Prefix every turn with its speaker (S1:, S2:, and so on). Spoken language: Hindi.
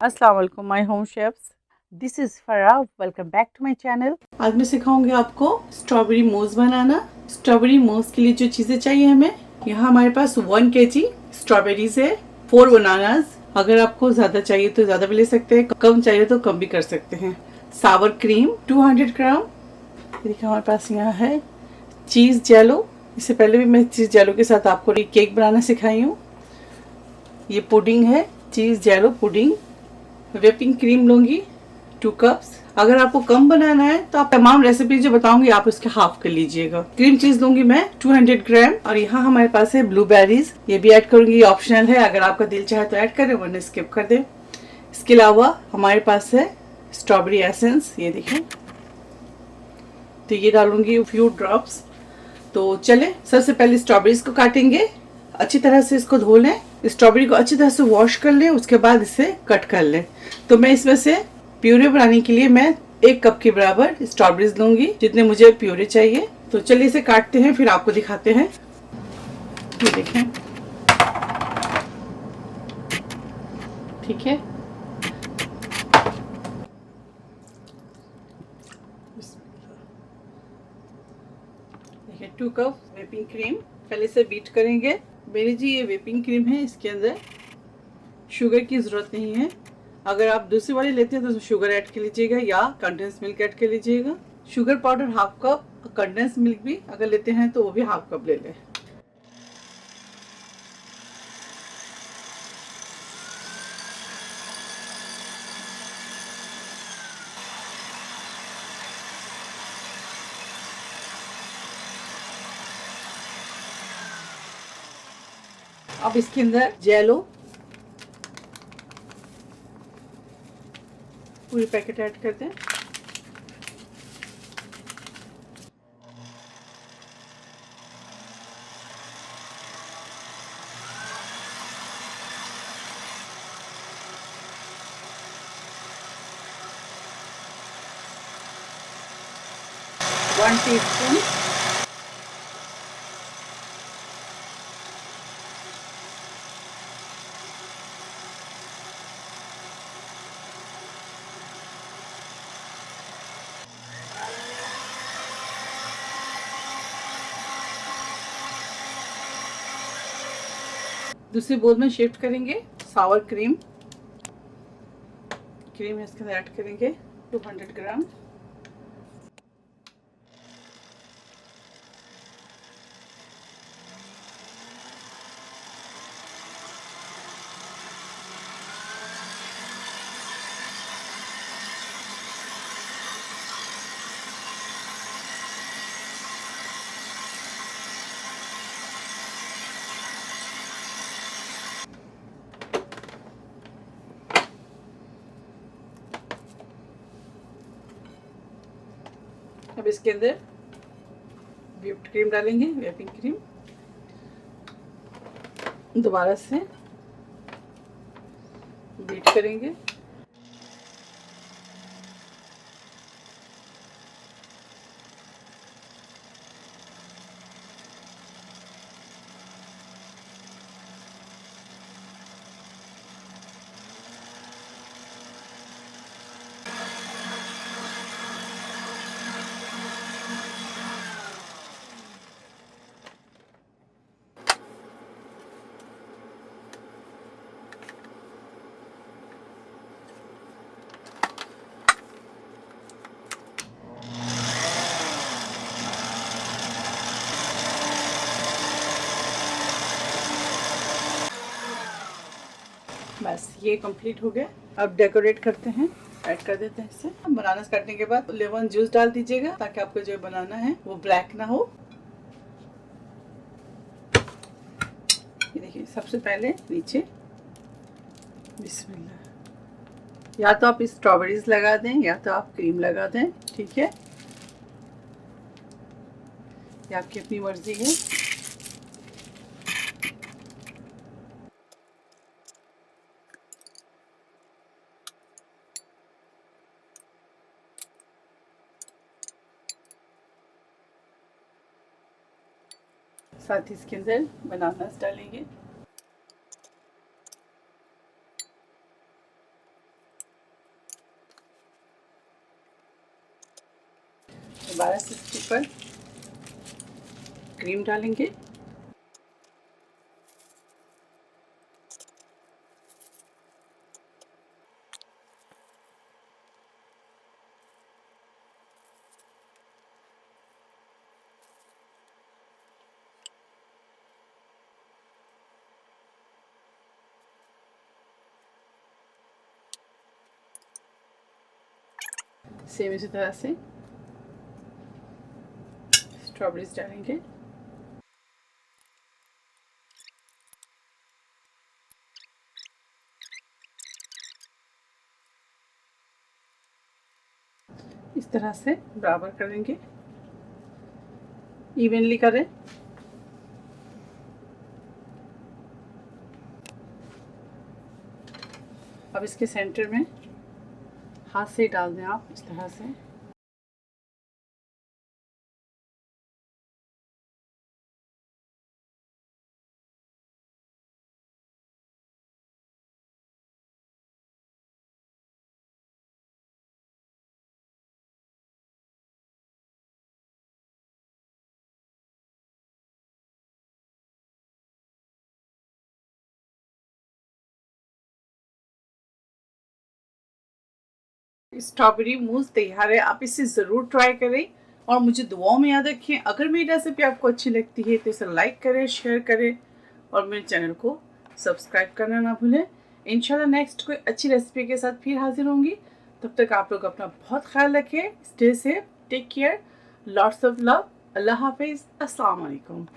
S1: अस्सलाम वालेकुम my home chefs, this is Farah. Welcome back to my channel. आज मैं सिखाऊंगी आपको स्ट्रॉबेरी मूस बनाना। स्ट्रॉबेरी मूस के लिए जो चीज़ें चाहिए हमें, यहाँ हमारे पास 1 kg स्ट्रॉबेरीज है, 4 बनानास। अगर आपको ज़्यादा चाहिए तो ज़्यादा भी ले सकते हैं, कम चाहिए तो कम भी कर सकते हैं। सावर क्रीम 200 ग्राम। देखिए हमारे पास यहाँ है चीज़ जेलो। इससे पहले भी मैं चीज़ जेलो के साथ आपको केक बनाना सिखाई हूँ। ये पुडिंग है, चीज़ जेलो पुडिंग। व्हिपिंग क्रीम लूंगी 2 कप्स। अगर आपको कम बनाना है तो आप तमाम रेसिपी जो बताऊंगी आप उसके हाफ कर लीजिएगा। क्रीम चीज लूंगी मैं 200 ग्राम। और यहाँ हमारे पास है ब्लूबेरीज, ये भी ऐड करूंगी, ऑप्शनल है, अगर आपका दिल चाहे तो ऐड करें वरना स्किप कर दें। इसके अलावा हमारे पास है स्ट्रॉबेरी एसेंस, ये देखें, तो ये डालूंगी फ्यू ड्रॉप्स। तो चले सबसे पहले स्ट्रॉबेरीज को काटेंगे। अच्छी तरह से इसको धो लें, स्ट्रॉबेरी को अच्छी तरह से वॉश कर लें, उसके बाद इसे कट कर लें। तो मैं इसमें से प्यूरे बनाने के लिए मैं 1 कप के बराबर स्ट्रॉबेरीज लूंगी, जितने मुझे प्यूरे चाहिए। तो चलिए इसे काटते हैं, फिर आपको दिखाते हैं। ये देखें, ठीक है। देखिए 2 कप व्हिपिंग क्रीम, पहले से बीट करेंगे। मेरी जी ये व्हिपिंग क्रीम है, इसके अंदर शुगर की ज़रूरत नहीं है। अगर आप दूसरी वाली लेते हैं तो शुगर ऐड कर लीजिएगा या कंडेंस मिल्क ऐड कर लीजिएगा। Sugar powder half cup, condense milk भी अगर लेते हैं तो वो भी हाफ कप ले लें। अब इसके अंदर जेलो पूरी पैकेट ऐड कर दें। वन टीस्पून दूसरी बोल में शिफ्ट करेंगे। सावर क्रीम क्रीम इसके अंदर ऐड करेंगे 200 ग्राम। अब इसके अंदर व्हिप्ड क्रीम डालेंगे, व्हिपिंग क्रीम, दोबारा से बीट करेंगे। बस ये कंप्लीट हो गया। अब डेकोरेट करते हैं, ऐड कर देते हैं इसे। बनाना काटने के बाद लेमन जूस डाल दीजिएगा ताकि आपको जो बनाना है वो ब्लैक ना हो। ये देखिए सबसे पहले नीचे बिस्मिल्लाह, या तो आप स्ट्रॉबेरीज लगा दें या तो आप क्रीम लगा दें, ठीक है, ये आपकी अपनी मर्जी है। साथ ही इसके अंदर बनाना डालेंगे। दोबारा से इसके ऊपर क्रीम डालेंगे। सेम इसी तरह से स्ट्रॉबेरीज डालेंगे। इस तरह से बराबर करेंगे, इवनली करें। अब इसके सेंटर में हाथ से डाल दें आप इस तरह से। स्ट्रॉबेरी मूस तैयार है, आप इसे ज़रूर ट्राई करें और मुझे दुआओं में याद रखें। अगर मेरी रेसिपी आपको अच्छी लगती है तो इसे लाइक करें, शेयर करें और मेरे चैनल को सब्सक्राइब करना ना भूलें। इंशाल्लाह नेक्स्ट कोई अच्छी रेसिपी के साथ फिर हाजिर होंगी। तब तक आप लोग अपना बहुत ख्याल रखें। Stay safe, take care, lots of love. अल्लाह हाफिज़, अस्सलाम वालेकुम।